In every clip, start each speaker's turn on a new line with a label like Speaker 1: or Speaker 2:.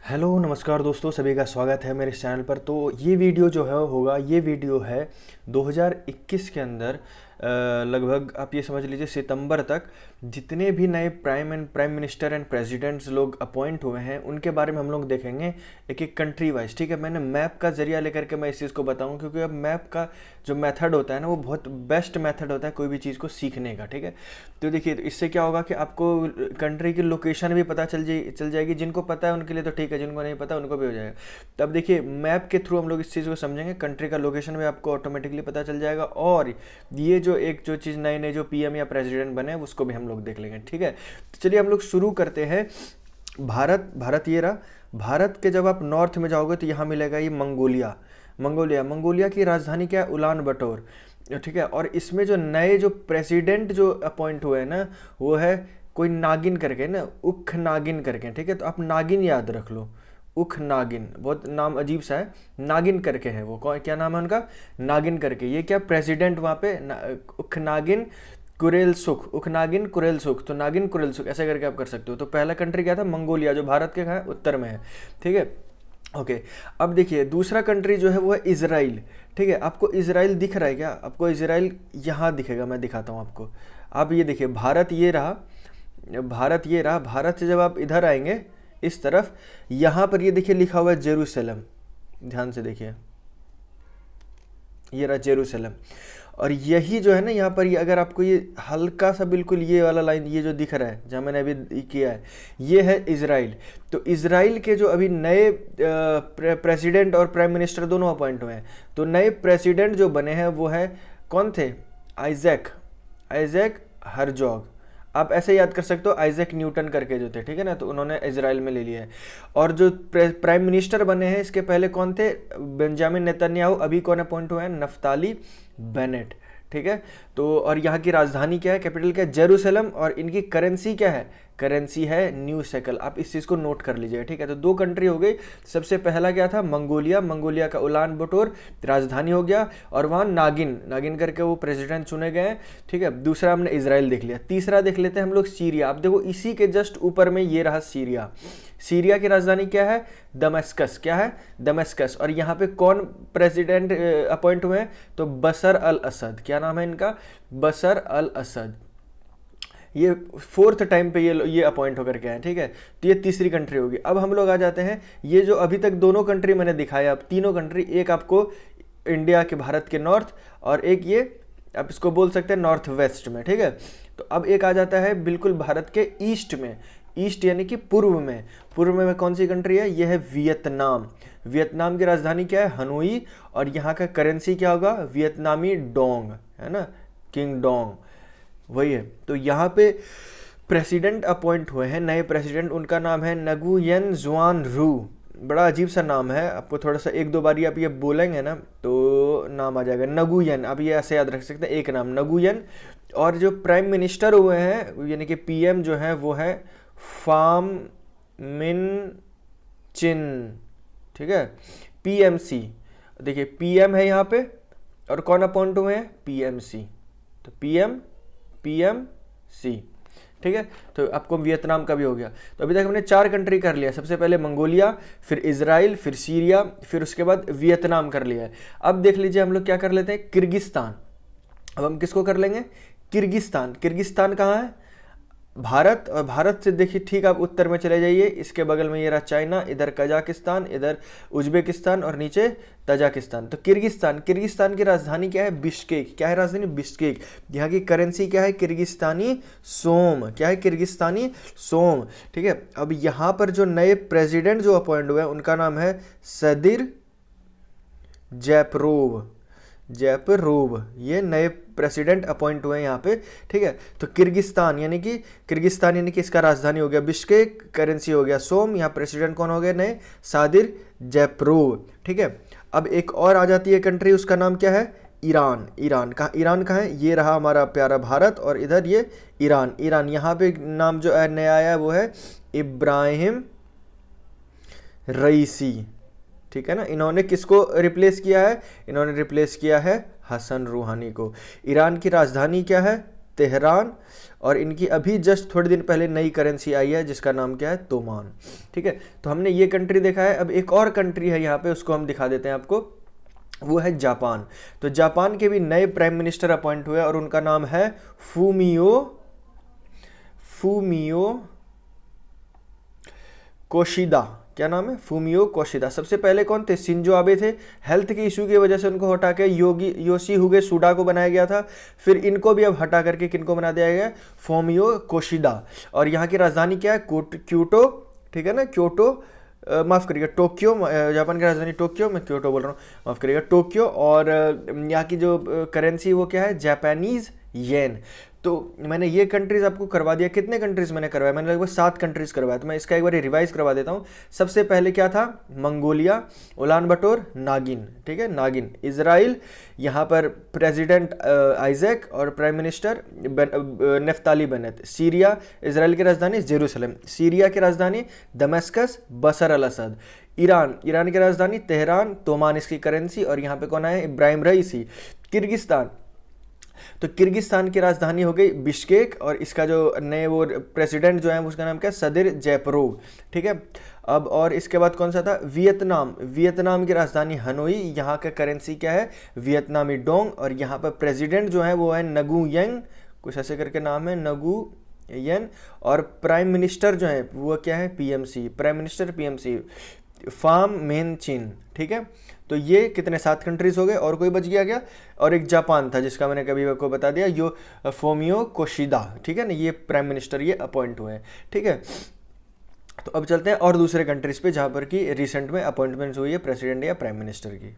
Speaker 1: Hello नमस्कार दोस्तों, सभी का स्वागत है मेरे इस चैनल पर। तो ये वीडियो जो है होगा, ये वीडियो है 2021 के अंदर लगभग आप ये समझ लीजिए सितंबर तक जितने भी नए प्राइम मिनिस्टर एंड प्रेसिडेंट्स लोग अपॉइंट हुए हैं उनके बारे में हम लोग देखेंगे एक एक कंट्री वाइज। ठीक है, मैंने मैप का जरिया लेकर के मैं इस चीज़ को बताऊं, क्योंकि अब मैप का जो मेथड होता है ना वो बहुत बेस्ट मेथड होता है कोई भी चीज़ को सीखने का। ठीक है, तो देखिए इससे क्या होगा कि आपको कंट्री की लोकेशन भी पता चल जाएगी। जिनको पता है उनके लिए तो ठीक है, जिनको नहीं पता उनको भी हो जाएगा। तब देखिए मैप के थ्रू हम लोग इस चीज़ को समझेंगे, कंट्री का लोकेशन भी आपको ऑटोमेटिकली पता चल जाएगा। और ये जो चीज़ नए नए जो पीएम या प्रेसिडेंट बने उसको भी हम लोग देख लेंगे। ठीक है, तो चलिए हम लोग शुरू करते हैं। भारत ये रहा। भारत के जब आप नॉर्थ में जाओगे तो यहाँ मिलेगा ये मंगोलिया की राजधानी क्या है? उलान बटोर। ठीक है, और इसमें जो नए जो प्रेसिडेंट जो अपॉइंट हुए हैं ना वो है कोई नागिन करके ना, उख नागिन करके। ठीक है, तो आप नागिन याद रख लो, उख नागिन, बहुत नाम अजीब सा है, नागिन करके है वो। कौन, क्या नाम है उनका? नागिन करके। ये क्या प्रेसिडेंट वहाँ पे उख नागिन कुरेल सुख, उख नागिन कुरेल सुख, तो नागिन कुरेल सुख ऐसे करके आप कर सकते हो। तो पहला कंट्री क्या था? मंगोलिया, जो भारत के कहाँ उत्तर में है। ठीक है, ओके। अब देखिए दूसरा कंट्री जो है वो है इजराइल। ठीक है, आपको इजराइल दिख रहा है क्या? आपको इजराइल यहाँ दिखेगा, मैं दिखाता हूँ आपको। आप ये देखिए भारत ये रहा, भारत से जब आप इधर आएंगे इस तरफ, यहाँ पर ये देखिए लिखा हुआ है जेरूसलम। ध्यान से देखिए, ये रहा जेरूसलम। और यही जो है ना यहाँ पर, ये अगर आपको ये हल्का सा बिल्कुल ये वाला लाइन ये जो दिख रहा है जहाँ मैंने अभी किया है, ये है इजराइल। तो इजराइल के जो अभी नए प्रेसिडेंट और प्राइम मिनिस्टर दोनों अपॉइंट हुए हैं, तो नए प्रेसिडेंट जो बने हैं वो है कौन थे? आइजैक हरजॉग। आप ऐसे याद कर सकते हो, आइजैक न्यूटन करके जो थे। ठीक है ना, तो उन्होंने इजराइल में ले लिया है। और जो प्राइम मिनिस्टर बने हैं इसके पहले कौन थे? Benjamin Netanyahu. अभी कौन अपॉइंट हुए हैं? Naftali Bennett. ठीक है, तो और यहाँ की राजधानी क्या है, कैपिटल क्या है? जेरूसलम। और इनकी करेंसी क्या है? करेंसी है न्यू शेकल। आप इस चीज़ को नोट कर लीजिए। ठीक है, तो दो कंट्री हो गई। सबसे पहला क्या था? मंगोलिया का उलान बटोर राजधानी हो गया, और वहाँ नागिन करके वो प्रेसिडेंट चुने गए हैं। ठीक है, दूसरा हमने इजराइल देख लिया। तीसरा देख लेते हैं हम लोग सीरिया। आप देखो इसी के जस्ट ऊपर में ये रहा सीरिया की राजधानी क्या है? दमस्कस। क्या है? दमस्कस। और यहाँ पे कौन प्रेसिडेंट अपॉइंट हुए हैं? तो बशर अल असद। क्या नाम है इनका? बशर अल असद। ये फोर्थ टाइम पे ये अपॉइंट होकर के आए। ठीक है, तो ये तीसरी कंट्री होगी। अब हम लोग आ जाते हैं, ये जो अभी तक दोनों कंट्री मैंने दिखाया, अब तीनों कंट्री, एक आपको इंडिया के भारत के नॉर्थ, और एक ये आप इसको बोल सकते हैं नॉर्थ वेस्ट में। ठीक है, तो अब एक आ जाता है बिल्कुल भारत के ईस्ट में, ईस्ट यानी कि पूर्व में कौन सी कंट्री है? ये है वियतनाम की राजधानी क्या है? हनोई। और यहाँ का करेंसी क्या होगा? वियतनामी डोंग, है ना, किंग डोंग, वही है। तो यहाँ पे प्रेसिडेंट अपॉइंट हुए हैं नए प्रेसिडेंट, उनका नाम है नगुयेन जुआन रू। बड़ा अजीब सा नाम है, आपको थोड़ा सा एक दो बारी आप ये बोलेंगे ना तो नाम आ जाएगा नगुयेन। आप ये ऐसे याद रख सकते हैं, एक नाम नगुयेन। और जो प्राइम मिनिस्टर हुए हैं यानी कि पीएम जो है वो है फाम मिन चिन। ठीक है, पीएमसी। देखिए पीएम है यहाँ पे, और कौन अपॉइंट हुए हैं? पीएमसी। तो पीएमसी। ठीक है, तो आपको वियतनाम का भी हो गया। तो अभी तक हमने 4 कंट्री कर लिया। सबसे पहले मंगोलिया, फिर इजराइल, फिर सीरिया, फिर उसके बाद वियतनाम कर लिया है। अब देख लीजिए हम लोग क्या कर लेते हैं? किर्गिस्तान। अब हम किसको कर लेंगे? किर्गिस्तान कहाँ है? भारत। और भारत से देखिए ठीक आप उत्तर में चले जाइए, इसके बगल में ये रहा चाइना, इधर कजाकिस्तान, इधर उज्बेकिस्तान, और नीचे तजाकिस्तान। तो किर्गिस्तान की राजधानी क्या है? बिश्केक। क्या है राजधानी? बिश्केक। यहाँ की करेंसी क्या है? Kyrgyzstani som. क्या है? Kyrgyzstani som. ठीक है, अब यहाँ पर जो नए प्रेसिडेंट जो अपॉइंट हुए हैं उनका नाम है सदिर जैपरोव। ये नए प्रेसिडेंट अपॉइंट हुए हैं यहाँ पे। ठीक है, तो किर्गिस्तान यानी कि इसका राजधानी हो गया बिश्केक, करेंसी हो गया सोम। यहाँ प्रेसिडेंट कौन हो गए नए? सादिर जैपरोव। ठीक है, अब एक और आ जाती है कंट्री, उसका नाम क्या है? ईरान कहाँ है? ये रहा हमारा प्यारा भारत, और इधर ये ईरान। यहाँ पे नाम जो नया आया है वो है इब्राहिम रईसी। ठीक है ना, इन्होंने किसको रिप्लेस किया है? इन्होंने रिप्लेस किया है हसन रूहानी को। ईरान की राजधानी क्या है? तेहरान, और इनकी अभी जस्ट थोड़े दिन पहले नई करेंसी आई है जिसका नाम क्या है, तोमान। ठीक है, तो हमने ये कंट्री देखा है। अब एक और कंट्री है यहाँ पे, उसको हम दिखा देते हैं आपको, वो है जापान। तो जापान के भी नए प्राइम मिनिस्टर अपॉइंट हुए और उनका नाम है फूमियो कोशिदा। क्या नाम है, फूमियो कोशिदा। सबसे पहले कौन थे, शिंजो आबे थे। हेल्थ के इशू की वजह से उनको हटा के योशिहिदे सुगा को बनाया गया था। फिर इनको भी अब हटा करके किनको बना दिया गया, फूमियो कोशिदा। और यहाँ की राजधानी क्या है, क्योटो। ठीक है ना, क्योटो, माफ़ करिएगा टोक्यो, जापान की राजधानी टोक्यो, मैं क्योटो बोल रहा हूँ, माफ़ करिएगा टोक्यो। और यहाँ की जो करेंसी वो क्या है, जापानीज़ येन। तो मैंने ये कंट्रीज़ आपको करवा दिया। कितने कंट्रीज़ मैंने करवाया, मैंने लगभग 7 कंट्रीज़ करवाया। तो मैं इसका एक बार रिवाइज करवा देता हूँ। सबसे पहले क्या था, मंगोलिया, उलान बटोर, नागिन। ठीक है, नागिन। इजराइल, यहाँ पर प्रेसिडेंट आइजैक और prime minister Naftali Bennett. Syria, Israel की राजधानी जेरूसलम। सीरिया की राजधानी दमस्कस, बशर अल असद। ईरान, ईरान की राजधानी तेहरान, तोमान इसकी करेंसी। और यहाँ पे कौन है, इब्राहिम रईसी। किर्गिस्तान, तो किर्गिस्तान की राजधानी हो गई बिश्केक, और इसका जो नए वो प्रेसिडेंट जो है उसका नाम क्या है, सदिर जयपरोव। ठीक है, अब और इसके बाद कौन सा था, वियतनाम। वियतनाम की राजधानी हनोई, यहाँ का करेंसी क्या है, वियतनामी डोंग। और यहाँ पर प्रेसिडेंट जो है वो है नगुयेन, कुछ ऐसे करके नाम है, नगुयेन। और प्राइम मिनिस्टर जो है वो क्या है, PMC, prime minister PMC, Pham Minh Chinh. ठीक है, तो ये कितने 7 कंट्रीज हो गए, और कोई बच गया क्या, और एक जापान था जिसका मैंने कभी आपको बता दिया, यो फूमियो कोशिदा। ठीक है ना, ये प्राइम मिनिस्टर ये अपॉइंट हुए हैं। ठीक है, तो अब चलते हैं और दूसरे कंट्रीज पे जहाँ पर कि रिसेंट में अपॉइंटमेंट्स हुई है प्रेसिडेंट या प्राइम मिनिस्टर की।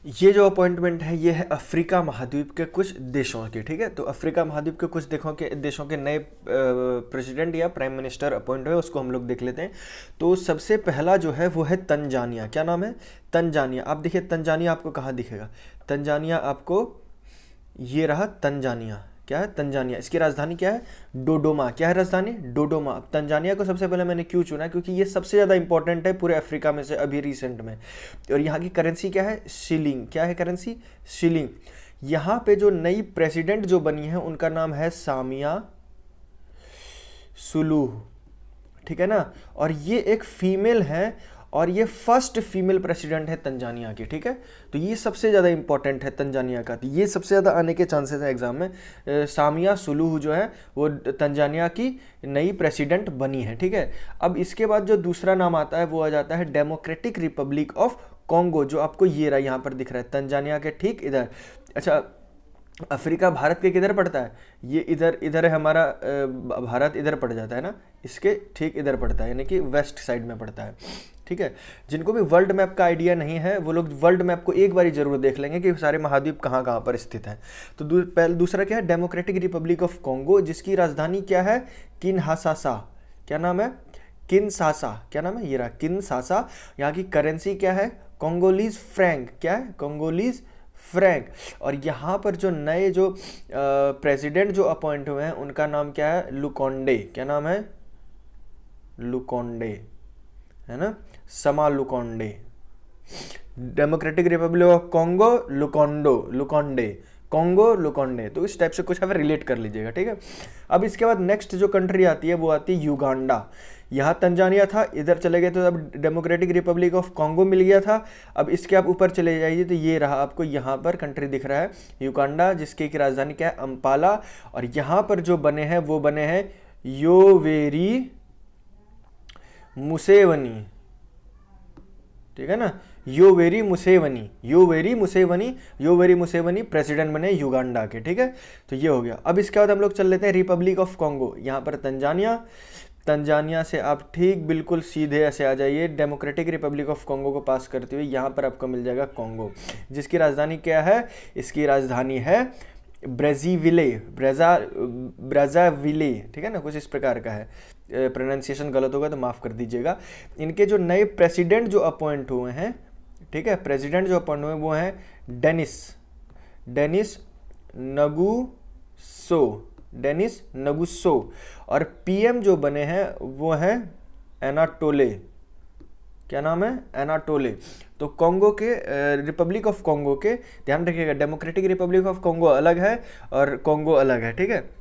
Speaker 1: ये जो अपॉइंटमेंट है ये है अफ्रीका महाद्वीप के कुछ देशों की। ठीक है, तो अफ्रीका महाद्वीप के कुछ देशों के नए प्रेसिडेंट या प्राइम मिनिस्टर अपॉइंट हुए, उसको हम लोग देख लेते हैं। तो सबसे पहला जो है वो है तंजानिया। क्या नाम है, तंजानिया। आप देखिए तंजानिया आपको कहाँ दिखेगा, तंजानिया आपको ये रहा, तंजानिया। क्या है, तंजानिया। इसकी राजधानी क्या है, डोडोमा। क्या है राजधानी, डोडोमा। अब तंजानिया को सबसे पहले मैंने क्यों चुना, क्योंकि ये सबसे ज़्यादा इंपॉर्टेंट है पूरे अफ्रीका में से अभी रिसेंट में। और यहाँ की करेंसी क्या है, शिलिंग। क्या है करेंसी, शिलिंग। यहाँ पे जो नई प्रेसिडेंट जो बनी है उनका नाम है सामिया सुलूह। ठीक है ना, और ये एक फीमेल है और ये फर्स्ट फीमेल प्रेसिडेंट है तंजानिया की। ठीक है, तो ये सबसे ज़्यादा इंपॉर्टेंट है तंजानिया का, तो ये सबसे ज़्यादा आने के चांसेस हैं एग्जाम में। सामिया सुलूह जो है वो तंजानिया की नई प्रेसिडेंट बनी है। ठीक है, अब इसके बाद जो दूसरा नाम आता है वो आ जाता है डेमोक्रेटिक रिपब्लिक ऑफ कॉन्गो, जो आपको ये रहा यहाँ पर दिख रहा है, तंजानिया के ठीक इधर। अच्छा, अफ्रीका भारत के किधर पड़ता है, ये इधर है हमारा, भारत इधर पड़ जाता है ना, इसके ठीक इधर पड़ता है, यानी कि वेस्ट साइड में पड़ता है। ठीक है, जिनको भी वर्ल्ड मैप का आइडिया नहीं है वो लोग वर्ल्ड मैप को एक बार जरूर देख लेंगे कि सारे महाद्वीप कहाँ कहाँ पर स्थित हैं। तो दूसरा क्या है, डेमोक्रेटिक रिपब्लिक ऑफ कॉन्गो, जिसकी राजधानी क्या है, किनशासा। क्या नाम है, किनशासा। क्या नाम है, ये रहा किनशासा। यहाँ की करेंसी क्या है, कॉन्गोलीज फ्रैंक। क्या है, कॉन्गोलीज फ्रैंक। और यहाँ पर जो नए जो प्रेसिडेंट जो अपॉइंट हुए हैं उनका नाम क्या है, लुकोंडे। क्या नाम है, लुकोंडे, है ना, Sama Lukonde. Democratic Republic of Congo, Lukonde, Congo Lukonde. तो इस टाइप से कुछ आप रिलेट कर लीजिएगा। ठीक है, अब इसके बाद नेक्स्ट जो कंट्री आती है वो आती है युगांडा। यहाँ तंजानिया था, इधर चले गए तो अब डेमोक्रेटिक रिपब्लिक ऑफ कॉन्गो मिल गया था। अब इसके आप ऊपर चले जाइए तो ये रहा, आपको यहाँ पर कंट्री दिख रहा है युगांडा, जिसकी की राजधानी क्या है, अम्पाला। और यहाँ पर जो बने हैं वो बने हैं योवेरी मुसेवनी। ठीक है ना, योवेरी मुसेवनी प्रेसिडेंट बने युगांडा के। ठीक है, तो ये हो गया। अब इसके बाद हम लोग चल लेते हैं रिपब्लिक ऑफ कॉन्गो। यहाँ पर तंजानिया से आप ठीक बिल्कुल सीधे ऐसे आ जाइए, डेमोक्रेटिक रिपब्लिक ऑफ कॉन्गो को पास करते हुए यहाँ पर आपको मिल जाएगा कॉन्गो, जिसकी राजधानी क्या है, इसकी राजधानी है ब्राज़ाविले। ठीक है ना, कुछ इस प्रकार का है, प्रोनाउंसिएशन गलत होगा तो माफ़ कर दीजिएगा। इनके जो नए प्रेसिडेंट जो अपॉइंट हुए हैं, ठीक है, प्रेसिडेंट जो अपॉइंट हुए वो हैं डेनिस नगुसो। और पीएम जो बने हैं वो हैं एनाटोले क्या नाम है, एनाटोले। तो कॉन्गो के, रिपब्लिक ऑफ कॉन्गो के, ध्यान रखिएगा डेमोक्रेटिक रिपब्लिक ऑफ कॉन्गो अलग है और कॉन्गो अलग है, ठीक है।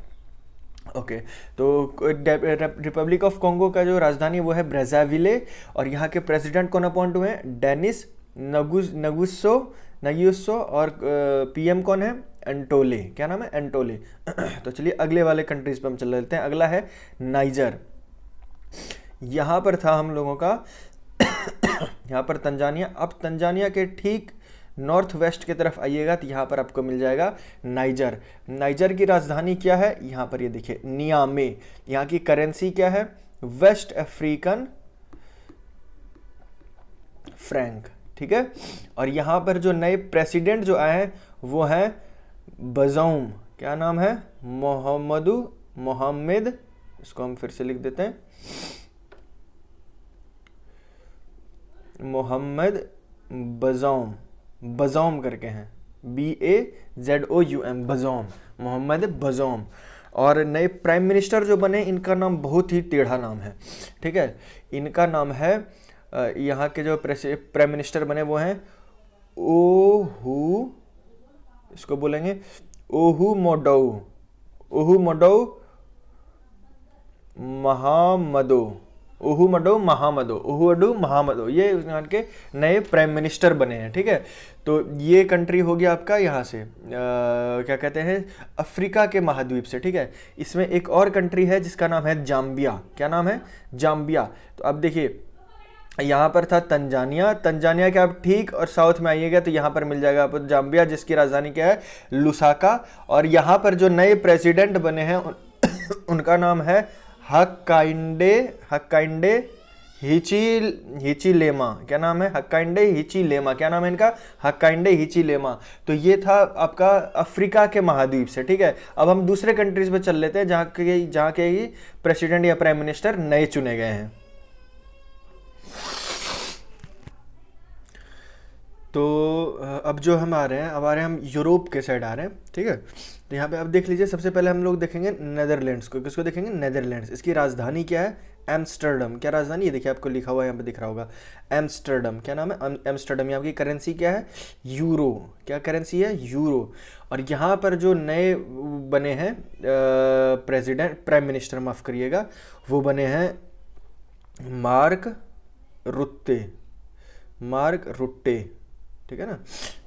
Speaker 1: ओके, तो रिपब्लिक ऑफ कॉन्गो का जो राजधानी वो है ब्रेज़ाविले, और यहाँ के प्रेसिडेंट कौन अपॉइंट हुए हैं, डेनिस नगुसो, और पीएम कौन है, एंटोले। क्या नाम है, एंटोले। तो चलिए अगले वाले कंट्रीज पे हम चल लेते हैं। अगला है नाइजर। यहाँ पर था हम लोगों का यहाँ पर तंजानिया। अब तंजानिया के ठीक नॉर्थ वेस्ट की तरफ आइएगा तो यहाँ पर आपको मिल जाएगा नाइजर। नाइजर की राजधानी क्या है, यहाँ पर ये देखिए नियामे। यहाँ की करेंसी क्या है, वेस्ट अफ्रीकन फ्रैंक, ठीक है। और यहाँ पर जो नए प्रेसिडेंट जो आए हैं वो हैं बज़ौम। क्या नाम है, मोहम्मद, इसको हम फिर से लिख देते हैं, मोहम्मद बज़ौम करके हैं, BAZOUM, बज़ौम, मोहम्मद बज़ौम। और नए प्राइम मिनिस्टर जो बने इनका नाम बहुत ही टेढ़ा नाम है, ठीक है। इनका नाम है, यहाँ के जो प्राइम मिनिस्टर बने वो हैं ओहू, इसको बोलेंगे ओहू मोडौ महामदो, ये यहाँ के नए प्राइम मिनिस्टर बने हैं, ठीक है। तो ये कंट्री हो गया आपका यहाँ से क्या कहते हैं, अफ्रीका के महाद्वीप से, ठीक है। इसमें एक और कंट्री है जिसका नाम है जाम्बिया। क्या नाम है, जाम्बिया। तो अब देखिए यहाँ पर था तंजानिया के आप ठीक और साउथ में आइएगा तो यहाँ पर मिल जाएगा आपको जाम्बिया, जिसकी राजधानी क्या है, लुसाका। और यहाँ पर जो नए प्रेसिडेंट बने हैं उनका नाम है हक्काइंडे हिचिलेमा। क्या नाम है, हक्काइंडे हिचिलेमा। क्या नाम है इनका, हक्काइंडे हिचिलेमा। तो ये था आपका अफ्रीका के महाद्वीप से, ठीक है। अब हम दूसरे कंट्रीज पे चल लेते हैं जहाँ के प्रेसिडेंट या प्राइम मिनिस्टर नए चुने गए हैं। तो अब जो हम आ रहे हैं, हम यूरोप के साइड आ रहे हैं, ठीक है। तो यहाँ पे अब देख लीजिए, सबसे पहले हम लोग देखेंगे नेदरलैंड्स को। किसको देखेंगे, नेदरलैंड्स। इसकी राजधानी क्या है, एम्स्टर्डम। क्या राजधानी, ये देखिए आपको लिखा हुआ है यहाँ पे दिख रहा होगा, एम्स्टर्डम। क्या नाम है, एम्स्टर्डम। यहाँ की करेंसी क्या है, यूरो। क्या करेंसी है, यूरो। और यहाँ पर जो नए बने हैं प्राइम मिनिस्टर, माफ़ करिएगा, वो बने हैं मार्क रुट्टे, ठीक है ना,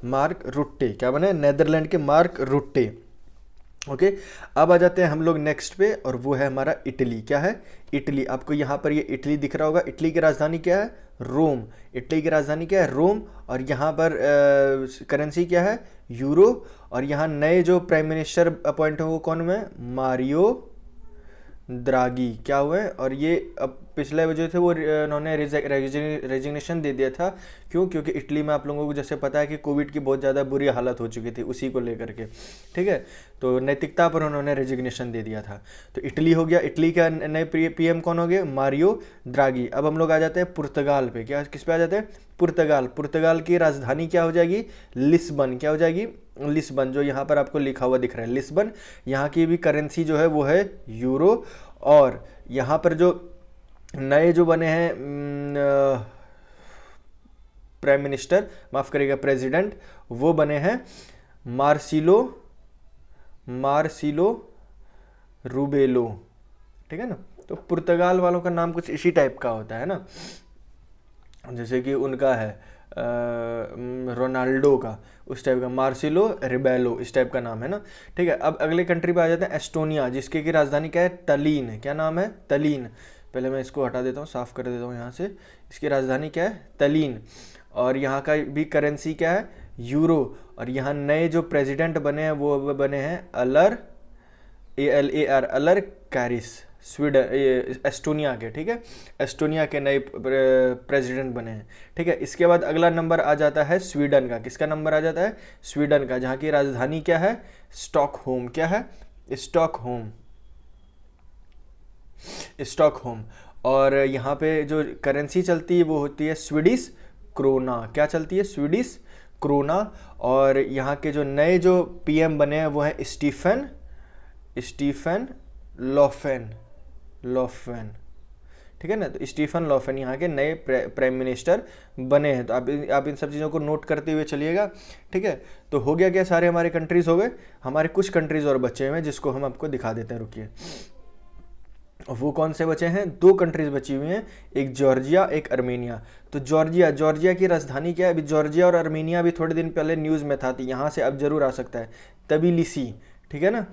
Speaker 1: मार्क रुट्टे। क्या बने, नेदरलैंड के मार्क रुट्टे। ओके, अब आ जाते हैं हम लोग नेक्स्ट पे, और वो है हमारा इटली। क्या है, इटली। आपको यहाँ पर ये इटली दिख रहा होगा। इटली की राजधानी क्या है, रोम। इटली की राजधानी क्या है, रोम। और यहाँ पर करेंसी क्या है, यूरो। और यहाँ नए जो प्राइम मिनिस्टर अपॉइंट हुए वो कौन हुए, मारियो द्रागी। क्या हुए, और ये अब पिछले जो थे वो उन्होंने रेजिग्नेशन दे दिया था। क्यों, क्योंकि इटली में आप लोगों को जैसे पता है कि कोविड की बहुत ज़्यादा बुरी हालत हो चुकी थी, उसी को लेकर के, ठीक है। तो नैतिकता पर उन्होंने रेजिग्नेशन दे दिया था। तो इटली हो गया। इटली का नए पीएम कौन हो गए, मारियो द्रागी। अब हम लोग आ जाते हैं पुर्तगाल पे। क्या, किस पे आ जाते हैं, पुर्तगाल। पुर्तगाल की राजधानी क्या हो जाएगी, लिस्बन। क्या हो जाएगी, लिस्बन। जो यहाँ पर आपको लिखा हुआ दिख रहा है, लिस्बन। यहाँ की भी करेंसी जो है वो है यूरो। और यहाँ पर जो नए जो बने हैं प्राइम मिनिस्टर, माफ़ करिएगा प्रेसिडेंट, वो बने हैं मार्सिलो रूबेलो, ठीक है ना। तो पुर्तगाल वालों का नाम कुछ इसी टाइप का होता है ना, जैसे कि उनका है रोनाल्डो का, उस टाइप का, मार्सिलो रिबेलो, इस टाइप का नाम है ना, ठीक है। अब अगले कंट्री पे आ जाते हैं, एस्टोनिया, जिसके की राजधानी क्या है, तलीन। क्या नाम है, तलीन। पहले मैं इसको हटा देता हूँ, साफ़ कर देता हूँ यहाँ से। इसकी राजधानी क्या है, तलीन। और यहाँ का भी करेंसी क्या है, यूरो। और यहाँ नए जो प्रेसिडेंट बने हैं वो बने हैं अलर कैरिस, स्वीडन, एस्टोनिया के, ठीक है। एस्टोनिया के नए प्रेसिडेंट बने हैं, ठीक है। इसके बाद अगला नंबर आ जाता है स्वीडन का। किसका नंबर आ जाता है, स्वीडन का, जहाँ की राजधानी क्या है, स्टॉकहोम। क्या है, स्टॉकहोम। और यहाँ पे जो करेंसी चलती है वो होती है स्वीडिश क्रोना। क्या चलती है, स्वीडिश क्रोना। और यहाँ के जो नए जो पीएम बने हैं वो हैं स्टीफन लोफेन, ठीक है ना। तो स्टीफन लॉफेन यहाँ के नए प्राइम मिनिस्टर बने हैं। तो आप इन सब चीज़ों को नोट करते हुए चलिएगा, ठीक है। तो हो गया क्या, सारे हमारे कंट्रीज़ हो गए। हमारे कुछ कंट्रीज़ और बचे हुए हैं जिसको हम आपको दिखा देते हैं, रुकिए। वो कौन से बचे हैं, 2 कंट्रीज बची हुई हैं, एक जॉर्जिया एक अर्मेनिया। तो जॉर्जिया की राजधानी क्या है, अभी जॉर्जिया और अर्मेनिया अभी थोड़े दिन पहले न्यूज़ में था, तो यहाँ से अब जरूर आ सकता है, तबिलिसी, ठीक है ना।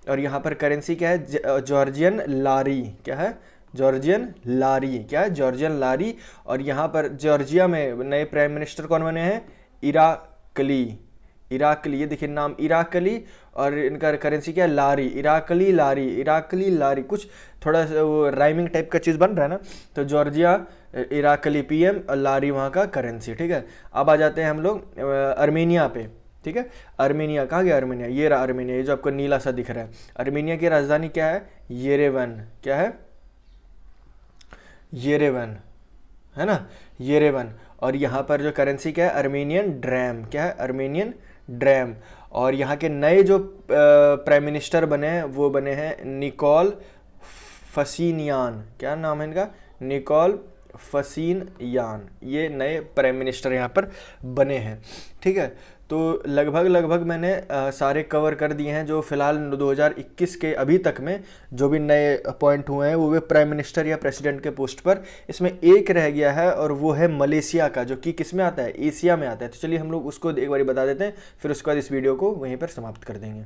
Speaker 1: और यहाँ पर करेंसी क्या है, जॉर्जियन लारी, क्या है, जॉर्जियन लारी, क्या है, जॉर्जियन लारी। और यहाँ पर जॉर्जिया में नए प्राइम मिनिस्टर कौन बने हैं, इराकली, ये देखिए नाम इराकली, और इनका करेंसी क्या है, लारी, इराकली लारी, कुछ थोड़ा वो राइमिंग टाइप का चीज़ बन रहा है ना। तो जॉर्जिया इराकली पीएम और लारी वहाँ का करेंसी, ठीक है। अब आ जाते हैं हम लोग अर्मेनिया पे, ठीक है। अर्मेनिया कहाँ गया, अर्मेनिया, ये रहा अर्मेनिया, ये जो आपको नीला सा दिख रहा है। अर्मेनिया की राजधानी क्या है, येरेवन, क्या है, येरेवन, है ना, येरेवन। और यहाँ पर जो करेंसी क्या है, अर्मेनियन ड्रैम, क्या है, अर्मेनियन ड्रैम। और यहाँ के नए जो प्राइम मिनिस्टर बने हैं वो बने हैं निकोल फसीनियान, क्या नाम है इनका, निकोल फसीनियान, ये नए प्राइम मिनिस्टर यहाँ पर बने हैं, ठीक है। तो लगभग मैंने सारे कवर कर दिए हैं जो फिलहाल 2021 के अभी तक में जो भी नए अपॉइंट हुए हैं वो भी प्राइम मिनिस्टर या प्रेसिडेंट के पोस्ट पर। इसमें एक रह गया है और वो है मलेशिया का, जो कि किस में आता है, एशिया में आता है। तो चलिए हम लोग उसको एक बार बता देते हैं, फिर उसके बाद इस वीडियो को वहीं पर समाप्त कर देंगे।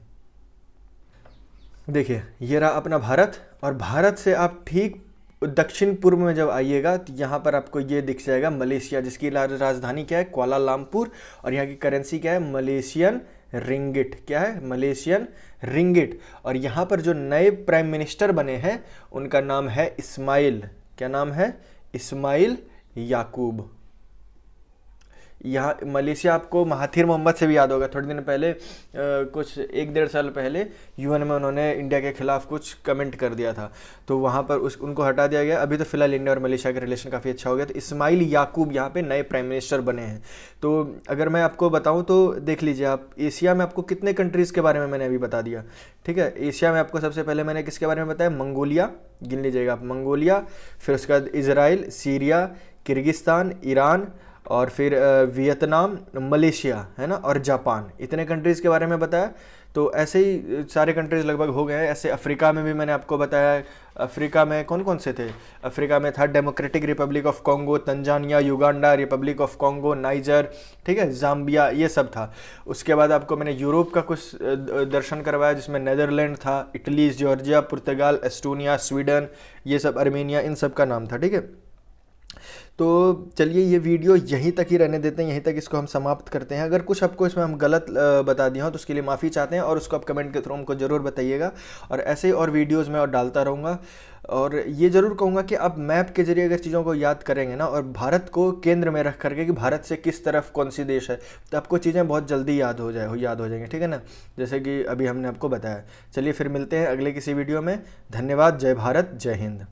Speaker 1: देखिए ये रहा अपना भारत, और भारत से आप ठीक दक्षिण पूर्व में जब आइएगा तो यहाँ पर आपको ये दिख जाएगा मलेशिया, जिसकी राजधानी क्या है, कुआलालंपुर। और यहाँ की करेंसी क्या है, मलेशियन रिंगिट, क्या है, मलेशियन रिंगिट। और यहाँ पर जो नए प्राइम मिनिस्टर बने हैं उनका नाम है इस्माइल, क्या नाम है, इस्माइल याकूब। यहाँ मलेशिया आपको महाथिर मोहम्मद से भी याद होगा, थोड़े दिन पहले कुछ 1-1.5 साल पहले यूएन में उन्होंने इंडिया के खिलाफ कुछ कमेंट कर दिया था, तो वहाँ पर उनको हटा दिया गया। अभी तो फिलहाल इंडिया और मलेशिया का रिलेशन काफ़ी अच्छा हो गया। तो इस्माइल याकूब यहाँ पे नए प्राइम मिनिस्टर बने हैं। तो अगर मैं आपको बताऊँ तो देख लीजिए आप, एशिया में आपको कितने कंट्रीज़ के बारे में मैंने अभी बता दिया, ठीक है। एशिया में आपको सबसे पहले मैंने किसके बारे में बताया, मंगोलिया, गिन लीजिएगा आप, मंगोलिया। फिर उसके बाद इजराइल, सीरिया, किर्गिस्तान, ईरान, और फिर वियतनाम, मलेशिया, है ना, और जापान, इतने कंट्रीज़ के बारे में बताया। तो ऐसे ही सारे कंट्रीज़ लगभग हो गए हैं। ऐसे अफ्रीका में भी मैंने आपको बताया, अफ्रीका में कौन कौन से थे, अफ्रीका में था democratic Republic of Congo, Tanzania, Uganda, Republic of Congo, niger, ठीक है, जाम्बिया, ये सब था। उसके बाद आपको मैंने यूरोप का कुछ दर्शन करवाया, जिसमें नीदरलैंड था, इटली, जॉर्जिया, पुर्तगाल, एस्टोनिया, स्वीडन, ये सब, अर्मेनिया, इन सब का नाम था, ठीक है। तो चलिए ये वीडियो यहीं तक ही रहने देते हैं, यहीं तक इसको हम समाप्त करते हैं। अगर कुछ आपको इसमें हम गलत बता दिए हों तो उसके लिए माफ़ी चाहते हैं, और उसको आप कमेंट के थ्रू हमको ज़रूर बताइएगा। और ऐसे ही और वीडियोज़ में और डालता रहूँगा। और ये ज़रूर कहूँगा कि आप मैप के जरिए अगर चीज़ों को याद करेंगे ना, और भारत को केंद्र में रख करके कि भारत से किस तरफ कौन सी देश है, तो आपको चीज़ें बहुत जल्दी याद हो जाएंगी, ठीक है ना, जैसे कि अभी हमने आपको बताया। चलिए फिर मिलते हैं अगले किसी वीडियो में। धन्यवाद, जय भारत, जय हिंद।